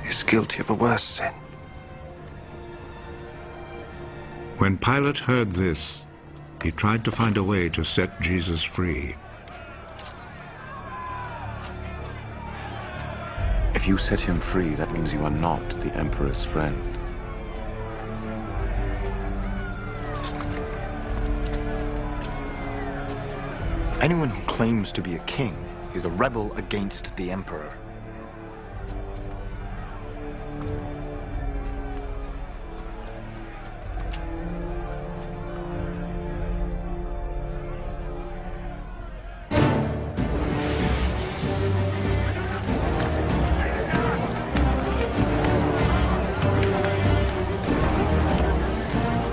is guilty of a worse sin. When Pilate heard this, he tried to find a way to set Jesus free. If you set him free, that means you are not the Emperor's friend. Anyone who claims to be a king is a rebel against the Emperor.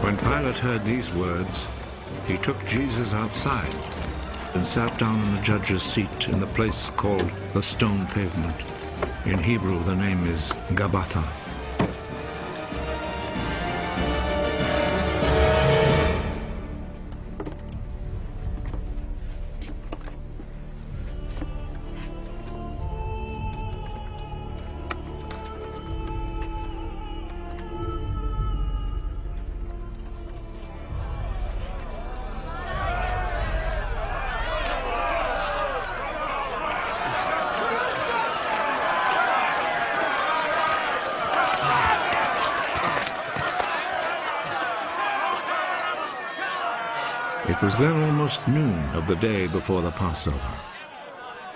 When Pilate heard these words, he took Jesus outside and sat down on the judge's seat in the place called the Stone Pavement. In Hebrew, the name is Gabbatha. It was then almost noon of the day before the Passover.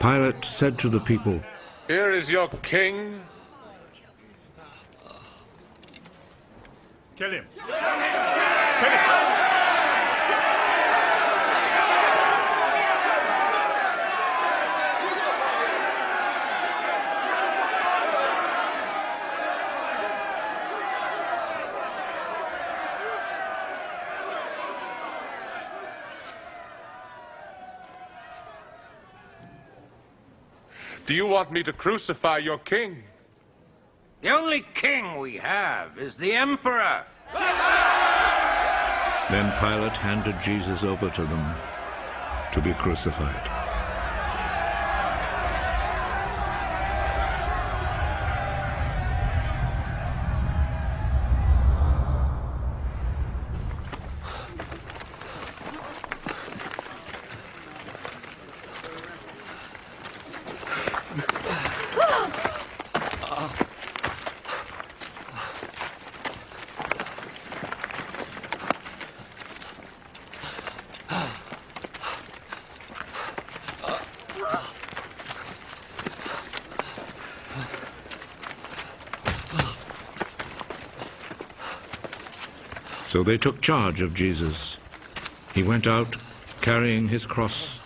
Pilate said to the people, "Here is your king." Kill him. Do you want me to crucify your king? The only king we have is the Emperor. Then Pilate handed Jesus over to them to be crucified. So they took charge of Jesus. He went out carrying his cross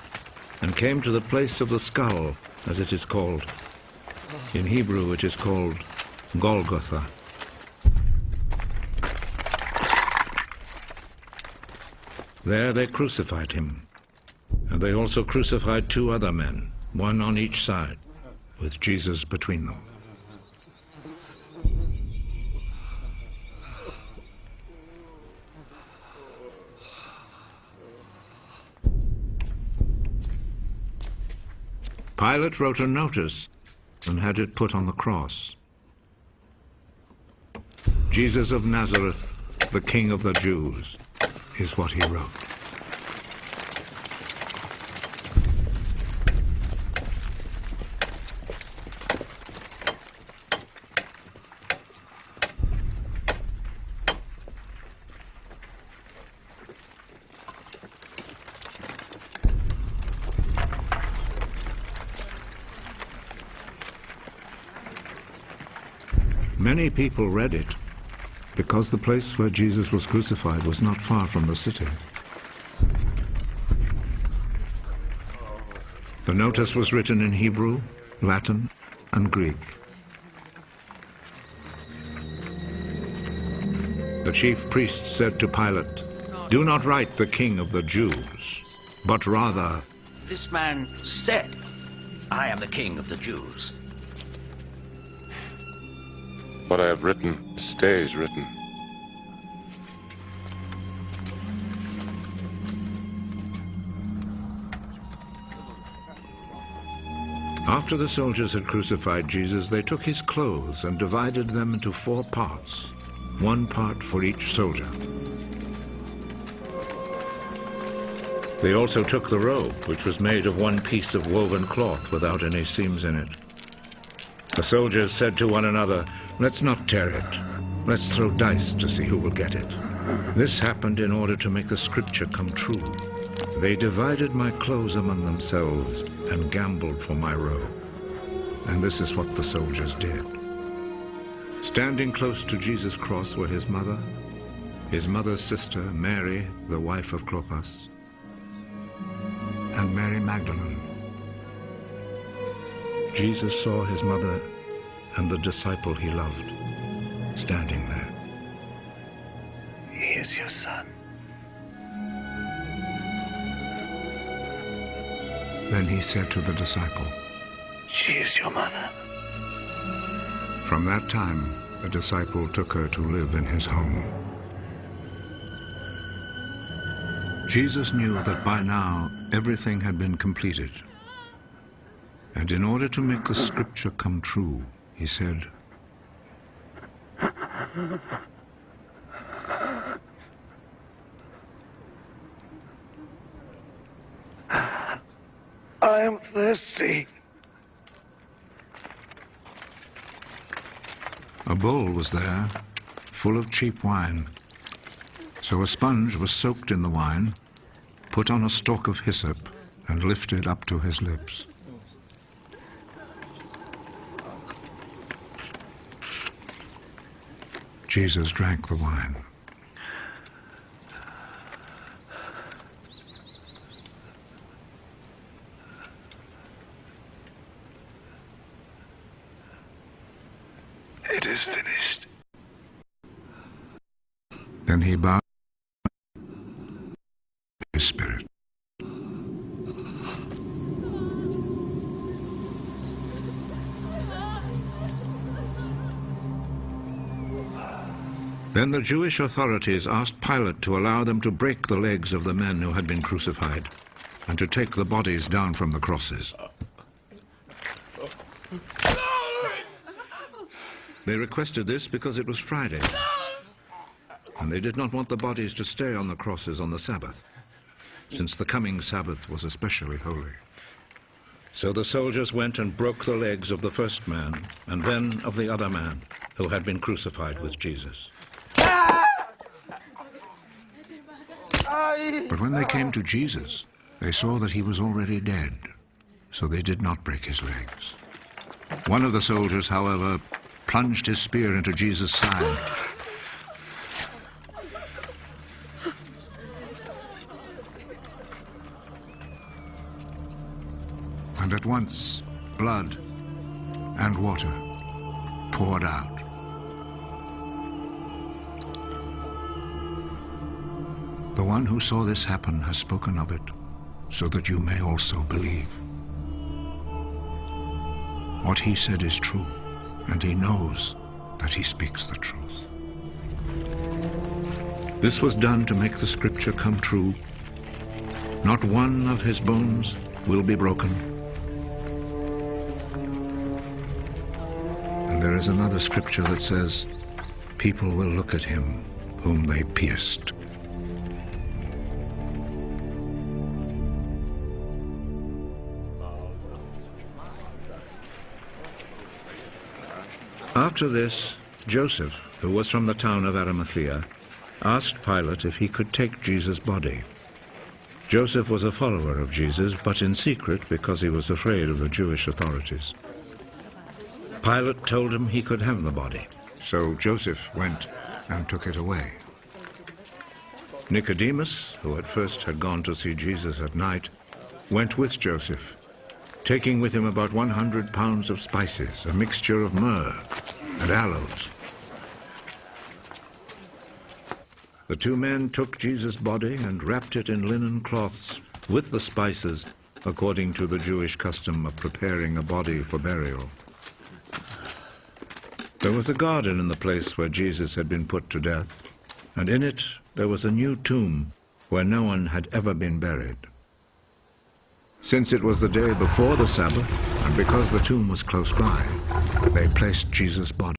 and came to the place of the skull, as it is called. In Hebrew it is called Golgotha. There they crucified him, and they also crucified two other men, one on each side, with Jesus between them. Pilate wrote a notice and had it put on the cross. Jesus of Nazareth, the King of the Jews, is what he wrote. Many people read it because the place where Jesus was crucified was not far from the city. The notice was written in Hebrew, Latin, and Greek. The chief priest said to Pilate, "Do not write the King of the Jews, but rather..." This man said, "I am the King of the Jews." What I have written stays written. After the soldiers had crucified Jesus, they took his clothes and divided them into 4 parts, 1 part for each soldier. They also took the robe, which was made of 1 piece of woven cloth without any seams in it. The soldiers said to one another, "Let's not tear it. Let's throw dice to see who will get it." This happened in order to make the scripture come true. They divided my clothes among themselves and gambled for my robe. And this is what the soldiers did. Standing close to Jesus' cross were his mother's sister, Mary, the wife of Clopas, and Mary Magdalene. Jesus saw his mother and the disciple he loved standing there. He is your son. Then he said to the disciple, She is your mother. From that time, the disciple took her to live in his home. Jesus knew that by now everything had been completed. And in order to make the scripture come true, he said, I am thirsty. A bowl was there, full of cheap wine. So a sponge was soaked in the wine, put on a stalk of hyssop, and lifted up to his lips. Jesus drank the wine. It is finished. Then he bowed his spirit. Then the Jewish authorities asked Pilate to allow them to break the legs of the men who had been crucified and to take the bodies down from the crosses. They requested this because it was Friday, and they did not want the bodies to stay on the crosses on the Sabbath, since the coming Sabbath was especially holy. So the soldiers went and broke the legs of the first man, and then of the other man, who had been crucified with Jesus. But when they came to Jesus, they saw that he was already dead, so they did not break his legs. One of the soldiers, however, plunged his spear into Jesus' side. And at once, blood and water poured out. The one who saw this happen has spoken of it, so that you may also believe. What he said is true, and he knows that he speaks the truth. This was done to make the scripture come true. Not one of his bones will be broken. And there is another scripture that says, people will look at him whom they pierced. After this, Joseph, who was from the town of Arimathea, asked Pilate if he could take Jesus' body. Joseph was a follower of Jesus, but in secret because he was afraid of the Jewish authorities. Pilate told him he could have the body, so Joseph went and took it away. Nicodemus, who at first had gone to see Jesus at night, went with Joseph, taking with him about 100 pounds of spices, a mixture of myrrh and aloes. The two men took Jesus' body and wrapped it in linen cloths with the spices, according to the Jewish custom of preparing a body for burial. There was a garden in the place where Jesus had been put to death, and in it there was a new tomb where no one had ever been buried. Since it was the day before the Sabbath, and And because the tomb was close by, they placed Jesus' body